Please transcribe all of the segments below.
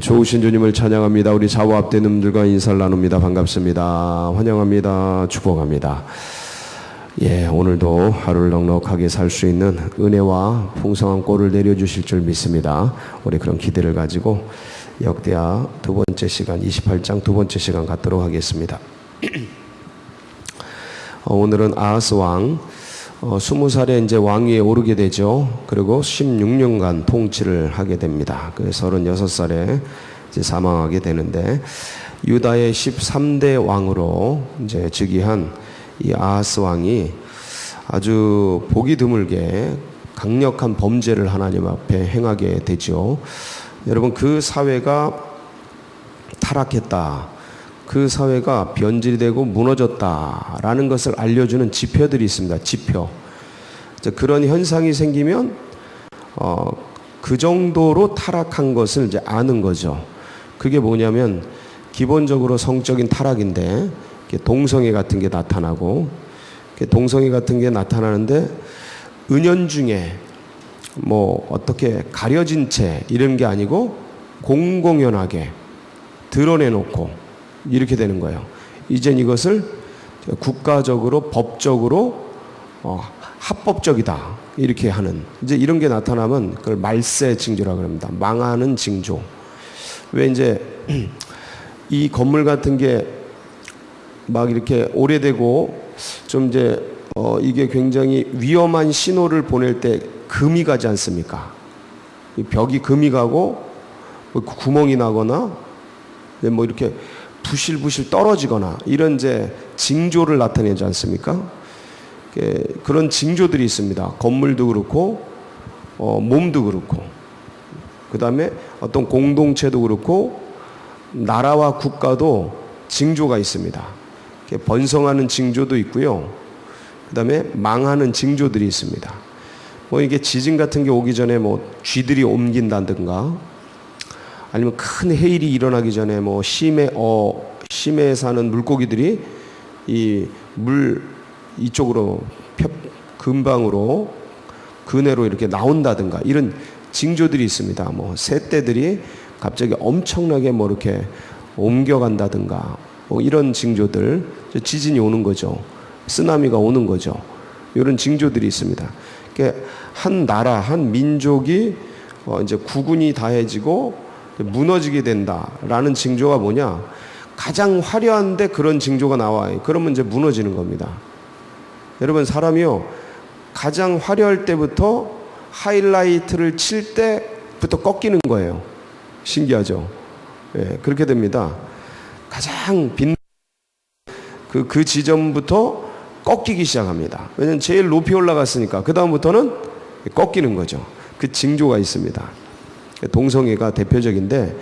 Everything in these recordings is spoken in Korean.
좋으신 주님을 찬양합니다. 우리 좌우 앞에 놈들과 인사를 나눕니다. 반갑습니다. 환영합니다. 축복합니다. 오늘도 하루를 넉넉하게 살 수 있는 은혜와 풍성한 꼴을 내려주실 줄 믿습니다. 우리 그런 기대를 가지고 역대하 두 번째 시간 28장 두 번째 시간 갖도록 하겠습니다. 오늘은 아하스 왕 20살에 이제 왕위에 오르게 되죠. 그리고 16년간 통치를 하게 됩니다. 그래서 36살에 이제 사망하게 되는데, 유다의 13대 왕으로 이제 즉위한 이 아하스 왕이 아주 보기 드물게 강력한 범죄를 하나님 앞에 행하게 되죠. 여러분, 그 사회가 타락했다, 그 사회가 변질되고 무너졌다라는 것을 알려주는 지표들이 있습니다. 지표. 그런 현상이 생기면 그 정도로 타락한 것을 이제 아는 거죠. 그게 뭐냐면 기본적으로 성적인 타락인데, 동성애 같은 게 나타나고, 동성애 같은 게 나타나는데 은연중에 뭐 어떻게 가려진 채 이런 게 아니고 공공연하게 드러내놓고 이렇게 되는 거예요. 이젠 이것을 국가적으로 법적으로 합법적이다 이렇게 하는, 이제 이런 게 나타나면 그걸 말세 징조라고 합니다. 망하는 징조. 왜 이제 이 건물 같은 게 막 이렇게 오래되고 좀 이제 이게 굉장히 위험한 신호를 보낼 때 금이 가지 않습니까? 이 벽이 금이 가고 뭐 구멍이 나거나 뭐 이렇게 부실부실 떨어지거나 이런 이제 징조를 나타내지 않습니까? 그런 징조들이 있습니다. 건물도 그렇고 몸도 그렇고, 그 다음에 어떤 공동체도 그렇고 나라와 국가도 징조가 있습니다. 번성하는 징조도 있고요. 그 다음에 망하는 징조들이 있습니다. 뭐 이게 지진 같은 게 오기 전에 뭐 쥐들이 옮긴다든가, 아니면 큰 해일이 일어나기 전에 뭐 심해에 사는 물고기들이 이 물 이쪽으로 근방으로 근해로 이렇게 나온다든가, 이런 징조들이 있습니다. 뭐 새떼들이 갑자기 엄청나게 뭐 이렇게 옮겨간다든가, 뭐 이런 징조들, 지진이 오는 거죠. 쓰나미가 오는 거죠. 이런 징조들이 있습니다. 한 나라, 한 민족이 이제 국운이 다해지고 무너지게 된다라는 징조가 뭐냐? 가장 화려한데 그런 징조가 나와요. 그러면 이제 무너지는 겁니다. 여러분, 사람이요, 가장 화려할 때부터 하이라이트를 칠 때부터 꺾이는 거예요. 신기하죠? 그렇게 됩니다. 가장 빛나는 그 지점부터 꺾이기 시작합니다. 왜냐하면 제일 높이 올라갔으니까 그 다음부터는 꺾이는 거죠. 그 징조가 있습니다. 동성애가 대표적인데,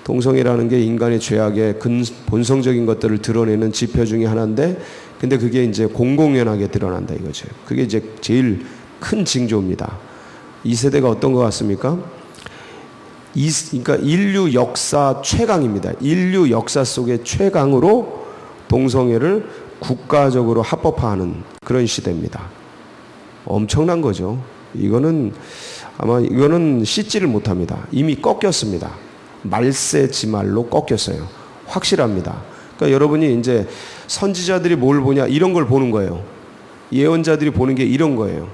동성애라는 게 인간의 죄악의 본성적인 것들을 드러내는 지표 중에 하나인데, 근데 그게 이제 공공연하게 드러난다 이거죠. 그게 이제 제일 큰 징조입니다. 이 세대가 어떤 것 같습니까? 그러니까 인류 역사 최강입니다. 인류 역사 속의 최강으로 동성애를 국가적으로 합법화하는 그런 시대입니다. 엄청난 거죠. 이거는 씻지를 못합니다. 이미 꺾였습니다. 말세지말로 꺾였어요. 확실합니다. 그러니까 여러분이 이제 선지자들이 뭘 보냐, 이런 걸 보는 거예요. 예언자들이 보는 게 이런 거예요.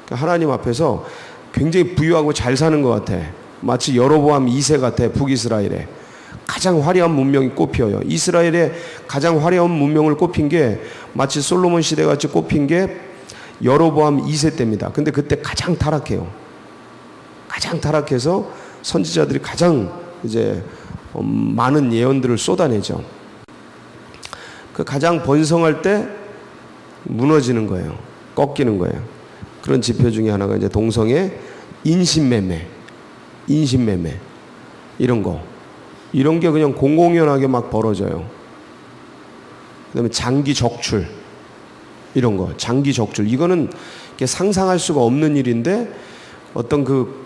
그러니까 하나님 앞에서 굉장히 부유하고 잘 사는 것 같아. 마치 여로보암 2세 같아. 북이스라엘에 가장 화려한 문명이 꼽혀요. 이스라엘의 가장 화려한 문명을 꼽힌 게 마치 솔로몬 시대 같이 꼽힌 게 여로보암 2세 때입니다. 근데 그때 가장 타락해요. 가장 타락해서 선지자들이 가장 이제 많은 예언들을 쏟아내죠. 그 가장 번성할 때 무너지는 거예요. 꺾이는 거예요. 그런 지표 중에 하나가 이제 동성애, 인신매매 이런 게 그냥 공공연하게 막 벌어져요. 그다음에 장기 적출, 이런 거, 장기 적출, 이거는 상상할 수가 없는 일인데 어떤 그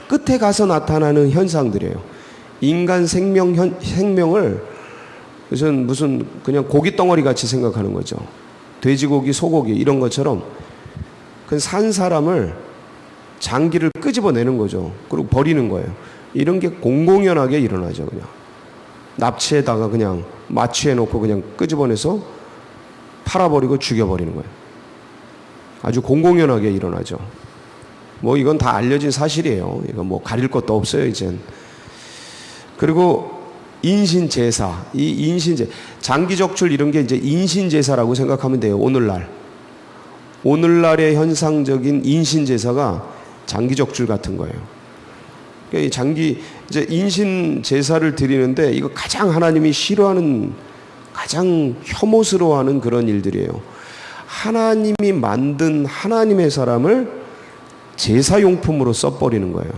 끝에 가서 나타나는 현상들이에요. 인간 생명을 무슨 그냥 고기 덩어리 같이 생각하는 거죠. 돼지고기, 소고기 이런 것처럼 그 산 사람을 장기를 끄집어내는 거죠. 그리고 버리는 거예요. 이런 게 공공연하게 일어나죠. 그냥 납치에다가 그냥 마취해놓고 그냥 끄집어내서 팔아버리고 죽여버리는 거예요. 아주 공공연하게 일어나죠. 뭐 이건 다 알려진 사실이에요. 이거 뭐 가릴 것도 없어요, 이젠. 그리고 인신제사, 장기적출 이런 게 이제 인신제사라고 생각하면 돼요. 오늘날의 현상적인 인신제사가 장기적출 같은 거예요. 그러니까 이제 인신제사를 드리는데 이거 가장 하나님이 싫어하는, 가장 혐오스러워하는 그런 일들이에요. 하나님이 만든 하나님의 사람을 제사용품으로 써버리는 거예요.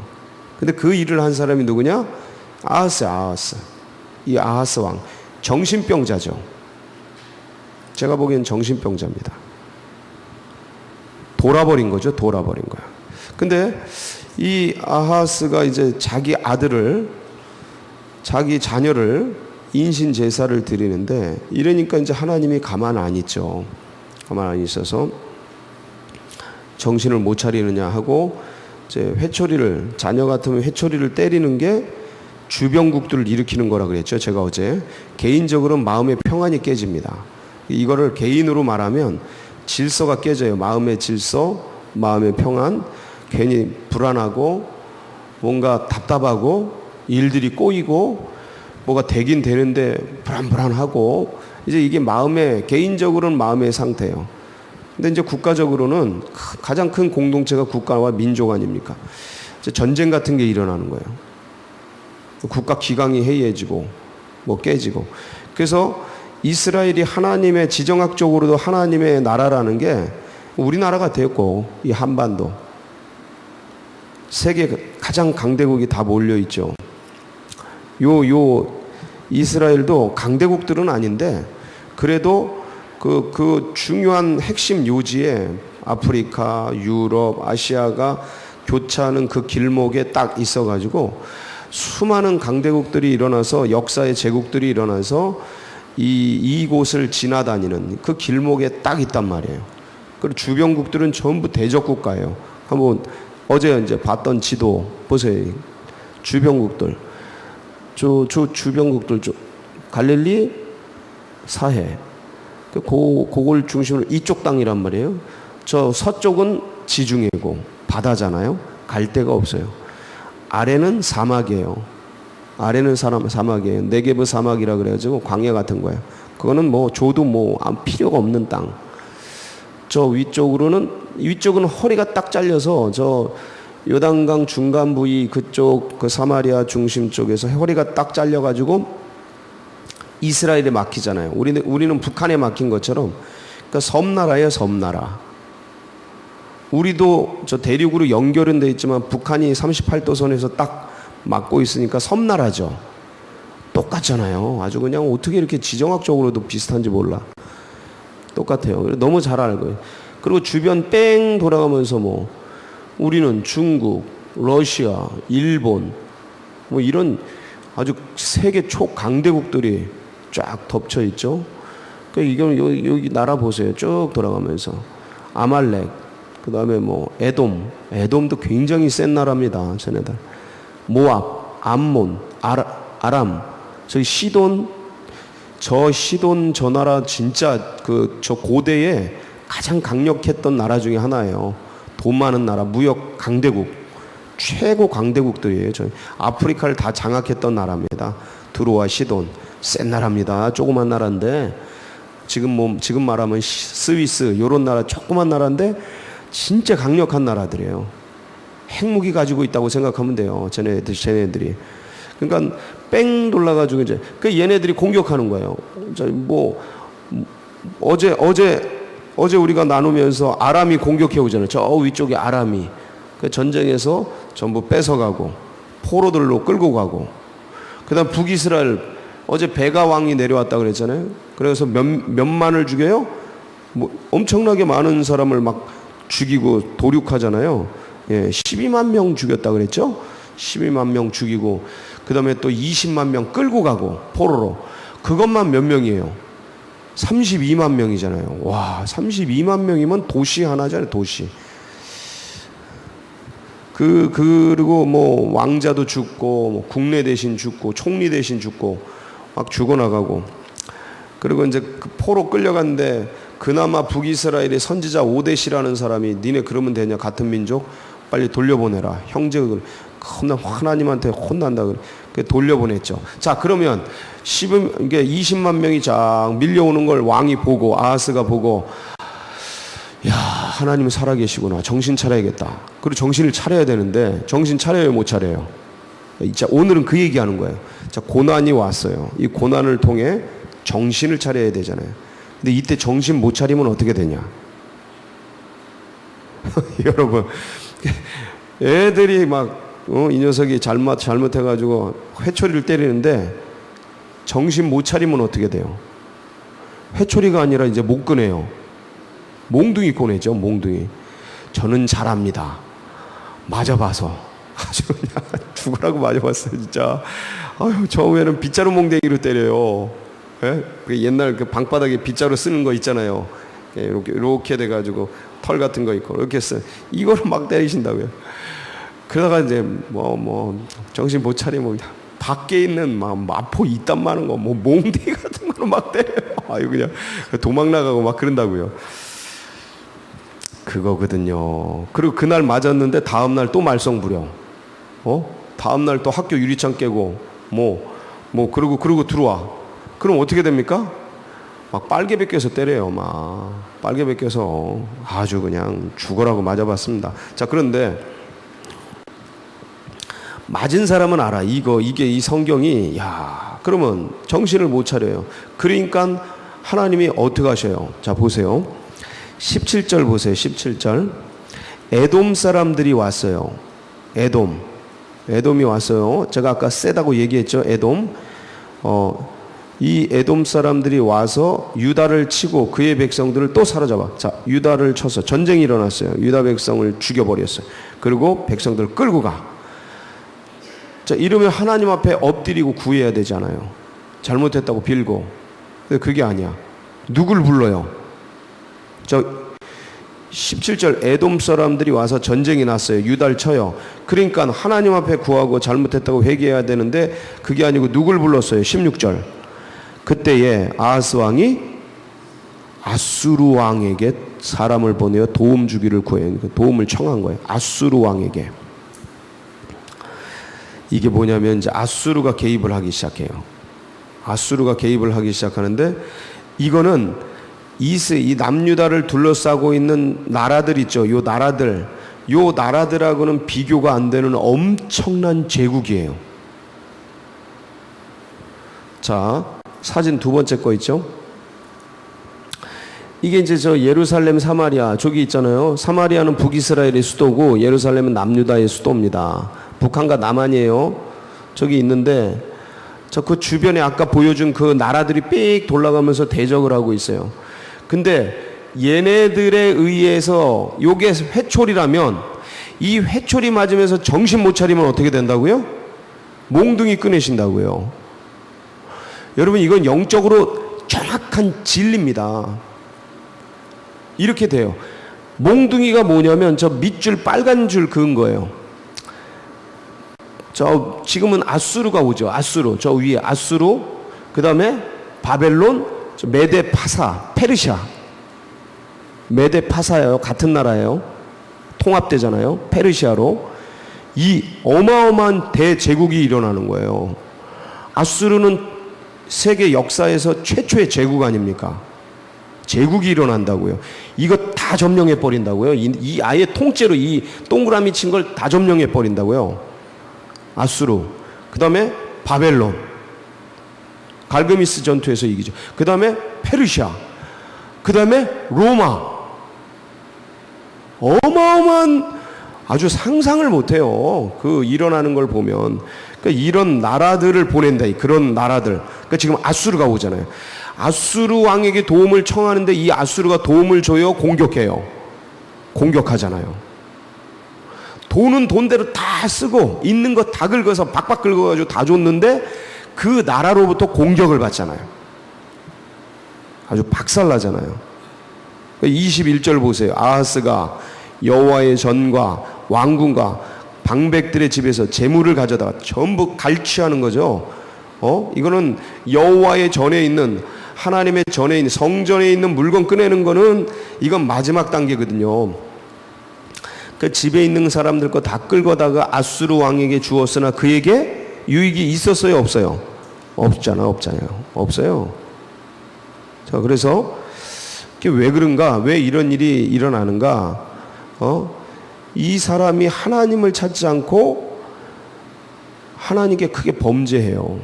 근데 그 일을 한 사람이 누구냐? 아하스. 이 아하스 왕. 정신병자죠. 제가 보기엔 정신병자입니다. 돌아버린 거죠. 돌아버린 거야. 근데 이 아하스가 이제 자기 자녀를 인신 제사를 드리는데, 이러니까 이제 하나님이 가만 안 있죠. 가만 안 있어서 정신을 못 차리느냐 하고 이제 자녀 같으면 회초리를 때리는 게 주병국들을 일으키는 거라 그랬죠. 제가 어제 개인적으로 마음의 평안이 깨집니다. 이거를 개인으로 말하면 질서가 깨져요. 마음의 질서, 마음의 평안. 괜히 불안하고 뭔가 답답하고 일들이 꼬이고 뭐가 되긴 되는데 불안불안하고, 이제 이게 개인적으로는 마음의 상태예요. 근데 이제 국가적으로는 가장 큰 공동체가 국가와 민족 아닙니까? 이제 전쟁 같은 게 일어나는 거예요. 국가 기강이 해이해지고 뭐 깨지고. 그래서 이스라엘이 하나님의, 지정학적으로도 하나님의 나라라는 게 우리나라가 됐고, 이 한반도 세계 가장 강대국이 다 몰려 있죠. 이스라엘도 강대국들은 아닌데 그래도 그 중요한 핵심 요지에 아프리카, 유럽, 아시아가 교차하는 그 길목에 딱 있어가지고 수많은 강대국들이 일어나서, 역사의 제국들이 일어나서 이곳을 지나다니는 그 길목에 딱 있단 말이에요. 그리고 주변국들은 전부 대적국가예요. 한번 어제 이제 봤던 지도 보세요. 주변국들. 주변국들, 갈릴리, 사해. 그걸 중심으로 이쪽 땅이란 말이에요. 저 서쪽은 지중해고 바다잖아요. 갈 데가 없어요. 아래는 사막이에요. 사막이에요. 네게브 사막이라 그래가지고 광야 같은 거예요. 그거는 뭐 줘도 필요가 없는 땅. 저 위쪽은 허리가 딱 잘려서 저 요단강 중간 부위 그쪽 그 사마리아 중심 쪽에서 허리가 딱 잘려가지고 이스라엘에 막히잖아요. 우리는 북한에 막힌 것처럼. 그러니까 섬나라예요, 섬나라. 우리도 저 대륙으로 연결은 돼 있지만 북한이 38도선에서 딱 막고 있으니까 섬나라죠. 똑같잖아요. 아주 그냥 어떻게 이렇게 지정학적으로도 비슷한지 몰라. 똑같아요. 너무 잘 알고요. 그리고 주변 뺑 돌아가면서 우리는 중국, 러시아, 일본 이런 아주 세계 초강대국들이 쫙 덮쳐 있죠. 그러니까 이건 여기 나라 보세요. 쭉 돌아가면서 아말렉, 그다음에 에돔도 굉장히 센 나라입니다. 쟤네들. 모압, 암몬, 아람, 저기 시돈, 저 나라 진짜 저 고대에 가장 강력했던 나라 중에 하나예요. 돈 많은 나라, 무역 강대국, 최고 강대국들이에요. 저희 아프리카를 다 장악했던 나라입니다. 드로아, 시돈, 센 나라입니다. 조그만 나라인데 지금 말하면 스위스 요런 나라, 조그만 나라인데 진짜 강력한 나라들이에요. 핵무기 가지고 있다고 생각하면 돼요. 쟤네들이. 그러니까 뺑 돌아가지고 이제 얘네들이 공격하는 거예요. 어제 우리가 나누면서 아람이 공격해 오잖아요. 저 위쪽에 아람이 그 전쟁에서 전부 뺏어가고 포로들로 끌고 가고, 그다음 북이스라엘 어제 베가 왕이 내려왔다 그랬잖아요. 그래서 몇만을 죽여요. 엄청나게 많은 사람을 막 죽이고 도륙하잖아요. 12만 명 죽였다 그랬죠. 12만 명 죽이고 그다음에 또 20만 명 끌고 가고 포로로. 그것만 몇 명이에요? 32만 명이잖아요. 와, 32만 명이면 도시 하나잖아요. 도시. 그리고 뭐 왕자도 죽고, 뭐 국내 대신 죽고, 총리 대신 죽고, 막 죽어나가고. 그리고 이제 그 포로 끌려갔는데, 그나마 북이스라엘의 선지자 오뎃이라는 사람이 니네 그러면 되냐, 같은 민족 빨리 돌려보내라. 형제가 하나님한테 혼난다 그래. 돌려보냈죠. 자, 그러면 이게 20만 명이 쫙 밀려오는 걸 왕이 보고, 아하스가 보고, 야, 하나님은 살아계시구나. 정신 차려야겠다. 그리고 정신을 차려야 되는데 정신 차려요, 못 차려요? 자, 오늘은 그 얘기하는 거예요. 자, 고난이 왔어요. 이 고난을 통해 정신을 차려야 되잖아요. 근데 이때 정신 못 차리면 어떻게 되냐? 여러분, 애들이 막 이 녀석이 잘못해가지고 회초리를 때리는데 정신 못 차리면 어떻게 돼요? 회초리가 아니라 이제 못 꺼내요. 몽둥이 꺼내죠, 몽둥이. 저는 잘합니다. 맞아봐서 아주 그냥 죽으라고 맞아봤어요, 진짜. 아유, 처음에는 빗자루 몽둥이로 때려요. 예? 옛날 그 방바닥에 빗자루 쓰는 거 있잖아요. 이렇게 돼가지고 털 같은 거 있고 이렇게 이거를 막 때리신다고요. 그러다가 이제 정신 못 차리면 밖에 있는 막 마포 이딴 많은 거, 뭐 몽둥이 같은 거로 막 때려요. 아유, 그냥 도망 나가고 막 그런다고요. 그거거든요. 그리고 그날 맞았는데 다음날 또 말썽 부려. 다음날 또 학교 유리창 깨고, 그러고 들어와. 그럼 어떻게 됩니까? 막 빨개 벗겨서 때려요, 막. 빨개 벗겨서 아주 그냥 죽어라고 맞아봤습니다. 자, 그런데, 맞은 사람은 알아. 이게 이 성경이, 야, 그러면 정신을 못 차려요. 그러니까 하나님이 어떻게 하셔요? 자, 보세요. 17절 보세요. 17절. 에돔 사람들이 왔어요. 에돔이 왔어요. 제가 아까 세다고 얘기했죠. 에돔. 이 에돔 사람들이 와서 유다를 치고 그의 백성들을 또 사로잡아. 자, 유다를 쳐서 전쟁이 일어났어요. 유다 백성을 죽여버렸어요. 그리고 백성들을 끌고 가. 자, 이러면 하나님 앞에 엎드리고 구해야 되잖아요. 잘못했다고 빌고. 근데 그게 아니야. 누굴 불러요? 저 17절 에돔 사람들이 와서 전쟁이 났어요. 유다를 쳐요. 그러니까 하나님 앞에 구하고 잘못했다고 회개해야 되는데 그게 아니고 누굴 불렀어요? 16절. 그때에 아하스 왕이 아수르 왕에게 사람을 보내어 도움 주기를 구해요. 도움을 청한 거예요. 아수르 왕에게. 이게 뭐냐면 이제 아수르가 개입을 하기 시작해요. 아수르가 개입을 하기 시작하는데 이거는 이 남유다를 둘러싸고 있는 나라들 있죠. 요 나라들하고는 비교가 안 되는 엄청난 제국이에요. 자, 사진 두 번째 거 있죠. 이게 이제 저 예루살렘 사마리아 저기 있잖아요. 사마리아는 북이스라엘의 수도고 예루살렘은 남유다의 수도입니다. 북한과 남한이에요. 저기 있는데 저 그 주변에 아까 보여준 그 나라들이 삑 돌아가면서 대적을 하고 있어요. 근데 얘네들에 의해서 요게 회초리라면 이 회초리 맞으면서 정신 못 차리면 어떻게 된다고요? 몽둥이 꺼내신다고요. 여러분, 이건 영적으로 정확한 진리입니다. 이렇게 돼요. 몽둥이가 뭐냐면 저 밑줄 빨간 줄 그은 거예요. 저 지금은 아수르가 오죠. 아수르 저 위에 아수르, 그 다음에 바벨론, 저 메데 파사, 페르시아. 메데 파사예요. 같은 나라예요. 통합되잖아요. 페르시아로. 이 어마어마한 대제국이 일어나는 거예요. 아수르는 세계 역사에서 최초의 제국 아닙니까? 제국이 일어난다고요. 이거 다 점령해 버린다고요. 이 아예 통째로 이 동그라미 친 걸 다 점령해 버린다고요. 아수르, 그 다음에 바벨론, 갈그미스 전투에서 이기죠. 그 다음에 페르시아, 그 다음에 로마. 어마어마한, 아주 상상을 못해요. 그 일어나는 걸 보면. 그러니까 이런 나라들을 보낸다. 그런 나라들. 그러니까 지금 아수르가 오잖아요. 아수르 왕에게 도움을 청하는데 이 아수르가 도움을 줘요? 공격해요? 공격하잖아요. 돈은 돈대로 다 쓰고 있는 거 다 긁어서 박박 긁어가지고 다 줬는데 그 나라로부터 공격을 받잖아요. 아주 박살나잖아요. 21절 보세요. 아하스가 여호와의 전과 왕궁과 방백들의 집에서 재물을 가져다가 전부 갈취하는 거죠. 이거는 여호와의 전에 있는, 하나님의 전에 있는, 성전에 있는 물건 꺼내는 거는 이건 마지막 단계거든요. 그 집에 있는 사람들 거 다 끌고다가 아수르 왕에게 주었으나 그에게 유익이 있었어요, 없어요? 없잖아요. 없어요. 자, 그래서 왜 그런가? 왜 이런 일이 일어나는가? 이 사람이 하나님을 찾지 않고 하나님께 크게 범죄해요.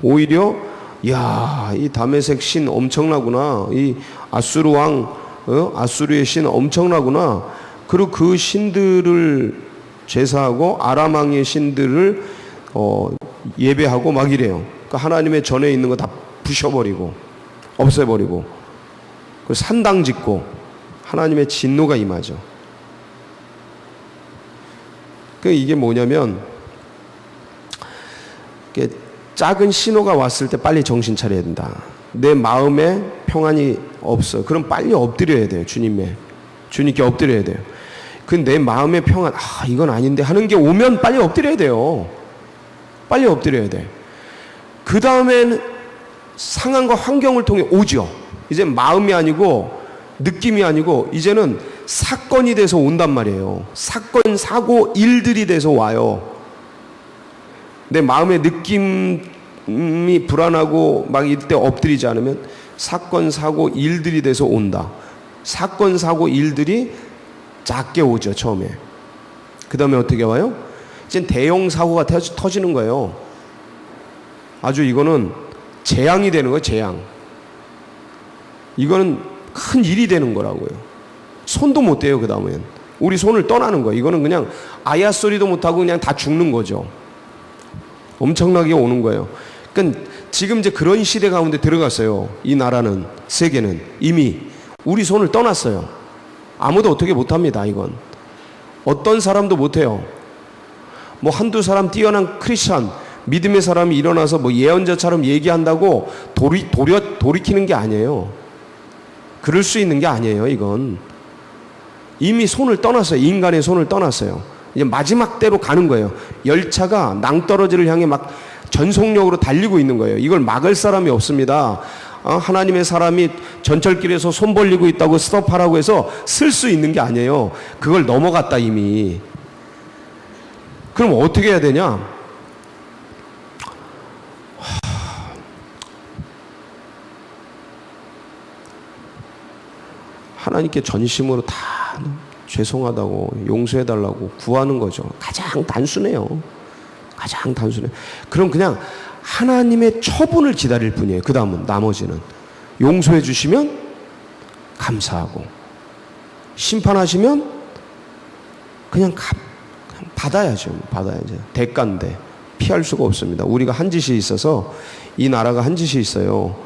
오히려 이 다메섹 신 엄청나구나. 이 아수르 왕, 아수르의 신 엄청나구나. 그리고 그 신들을 제사하고 아람 왕의 신들을 예배하고 막 이래요. 그러니까 하나님의 전에 있는 거 다 부셔버리고 없애버리고 그 산당 짓고 하나님의 진노가 임하죠. 이게 뭐냐면 작은 신호가 왔을 때 빨리 정신 차려야 된다. 내 마음에 평안이 없어. 그럼 빨리 엎드려야 돼요. 주님께 엎드려야 돼요. 내 마음의 평안, 이건 아닌데 하는 게 오면 빨리 엎드려야 돼요. 빨리 엎드려야 돼. 그 다음엔 상황과 환경을 통해 오죠. 이제 마음이 아니고 느낌이 아니고 이제는 사건이 돼서 온단 말이에요. 사건, 사고, 일들이 돼서 와요. 내 마음의 느낌이 불안하고 막 이때 엎드리지 않으면 사건, 사고, 일들이 돼서 온다. 사건, 사고, 일들이 작게 오죠, 처음에. 그 다음에 어떻게 와요? 이제 대형 사고가 터지는 거예요. 아주 이거는 재앙이 되는 거예요, 재앙. 이거는 큰 일이 되는 거라고요. 손도 못 대요, 그 다음엔. 우리 손을 떠나는 거예요. 이거는 그냥 아야 소리도 못하고 그냥 다 죽는 거죠. 엄청나게 오는 거예요. 그러니까 지금 이제 그런 시대 가운데 들어갔어요. 이 나라는, 세계는 이미 우리 손을 떠났어요. 아무도 어떻게 못합니다, 이건. 어떤 사람도 못해요. 한두 사람 뛰어난 크리스찬, 믿음의 사람이 일어나서 예언자처럼 얘기한다고 돌이키는 게 아니에요. 그럴 수 있는 게 아니에요, 이건. 이미 손을 떠났어요. 인간의 손을 떠났어요. 이제 마지막 때로 가는 거예요. 열차가 낭떠러지를 향해 막 전속력으로 달리고 있는 거예요. 이걸 막을 사람이 없습니다. 하나님의 사람이 전철길에서 손 벌리고 있다고 스톱하라고 해서 쓸 수 있는 게 아니에요. 그걸 넘어갔다, 이미. 그럼 어떻게 해야 되냐? 하나님께 전심으로 다 죄송하다고 용서해달라고 구하는 거죠. 가장 단순해요. 가장 단순해. 그럼 그냥 하나님의 처분을 기다릴 뿐이에요. 그 다음은, 나머지는 용서해 주시면 감사하고, 심판하시면 그냥 받아야죠. 대가인데 피할 수가 없습니다. 우리가 한 짓이 있어서, 이 나라가 한 짓이 있어요.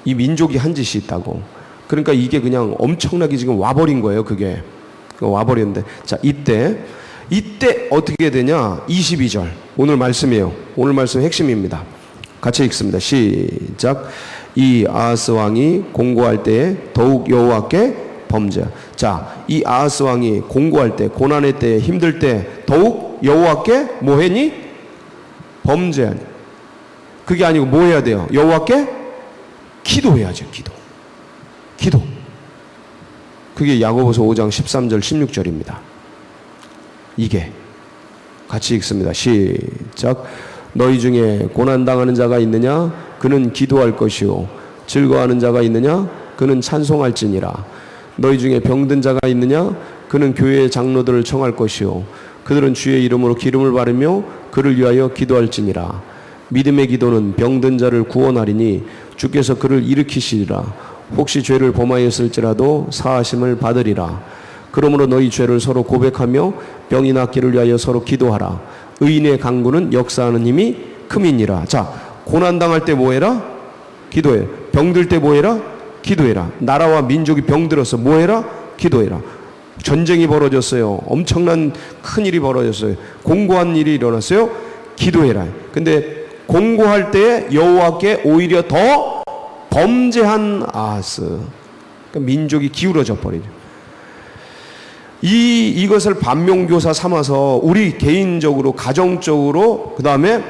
이 민족이 한 짓이 있다고. 그러니까 이게 그냥 엄청나게 지금 와버린 거예요. 그게 와버렸는데, 자, 이때 어떻게 되냐? 22절 오늘 말씀이에요. 오늘 말씀 핵심입니다. 같이 읽습니다. 시작. 이 아하스 왕이 공고할 때에 더욱 여호와께 범죄. 자, 이 아하스 왕이 공고할 때, 고난의 때에, 힘들 때 더욱 여호와께 뭐 했니? 범죄하니. 그게 아니고 뭐 해야 돼요? 여호와께 기도해야죠. 기도. 그게 야고보서 5장 13절 16절입니다. 이게 같이 읽습니다. 시작. 너희 중에 고난당하는 자가 있느냐? 그는 기도할 것이요. 즐거워하는 자가 있느냐? 그는 찬송할지니라. 너희 중에 병든 자가 있느냐? 그는 교회의 장로들을 청할 것이요. 그들은 주의 이름으로 기름을 바르며 그를 위하여 기도할지니라. 믿음의 기도는 병든 자를 구원하리니 주께서 그를 일으키시리라. 혹시 죄를 범하였을지라도 사하심을 받으리라. 그러므로 너희 죄를 서로 고백하며 병이 낫기를 위하여 서로 기도하라. 의인의 강구는 역사하는 힘이 큼이니라. 자, 고난당할 때 뭐해라? 기도해. 병들 때 뭐해라? 기도해라. 나라와 민족이 병들어서 뭐해라? 기도해라. 전쟁이 벌어졌어요. 엄청난 큰 일이 벌어졌어요. 공고한 일이 일어났어요. 기도해라. 근데 공고할 때에 여호와께 오히려 더 범죄한 아하스, 그러니까 민족이 기울어져 버리죠. 이것을 반면교사 삼아서 우리 개인적으로, 가정적으로, 그 다음에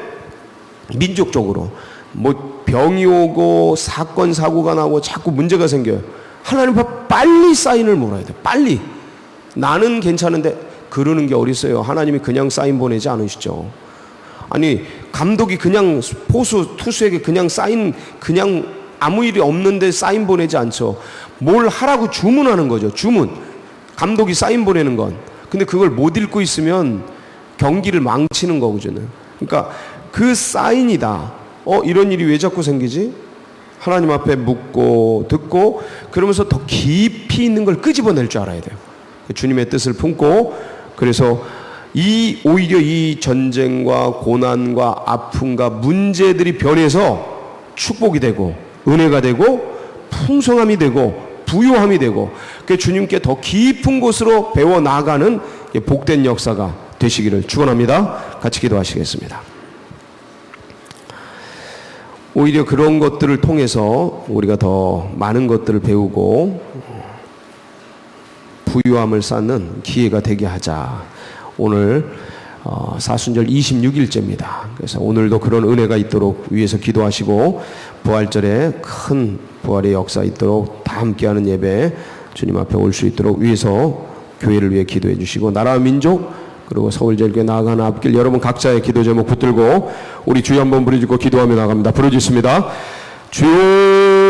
민족적으로 뭐 병이 오고 사건 사고가 나고 자꾸 문제가 생겨요. 하나님 앞에 빨리 사인을 몰아야 돼. 빨리. 나는 괜찮은데 그러는 게 어딨어요. 하나님이 그냥 사인 보내지 않으시죠. 아니 감독이 그냥 투수에게 그냥 사인, 그냥 아무 일이 없는데 사인 보내지 않죠. 뭘 하라고 주문하는 거죠. 주문. 감독이 사인 보내는 건. 근데 그걸 못 읽고 있으면 경기를 망치는 거거든요. 그러니까 그 사인이다. 이런 일이 왜 자꾸 생기지? 하나님 앞에 묻고 듣고 그러면서 더 깊이 있는 걸 끄집어낼 줄 알아야 돼요. 주님의 뜻을 품고, 그래서 오히려 이 전쟁과 고난과 아픔과 문제들이 변해서 축복이 되고 은혜가 되고 풍성함이 되고 부요함이 되고, 그 주님께 더 깊은 곳으로 배워 나가는 복된 역사가 되시기를 축원합니다. 같이 기도하시겠습니다. 오히려 그런 것들을 통해서 우리가 더 많은 것들을 배우고 부유함을 쌓는 기회가 되게 하자. 오늘 사순절 26일째입니다. 그래서 오늘도 그런 은혜가 있도록 위해서 기도하시고, 부활절에 큰 부활의 역사 있도록 다 함께하는 예배 주님 앞에 올 수 있도록 위해서 교회를 위해 기도해 주시고, 나라와 민족 그리고 서울제일교회 나아가는 앞길, 여러분 각자의 기도 제목 붙들고 우리 주여 한번 부르짖고 기도하며 나갑니다. 부르짖습니다. 주여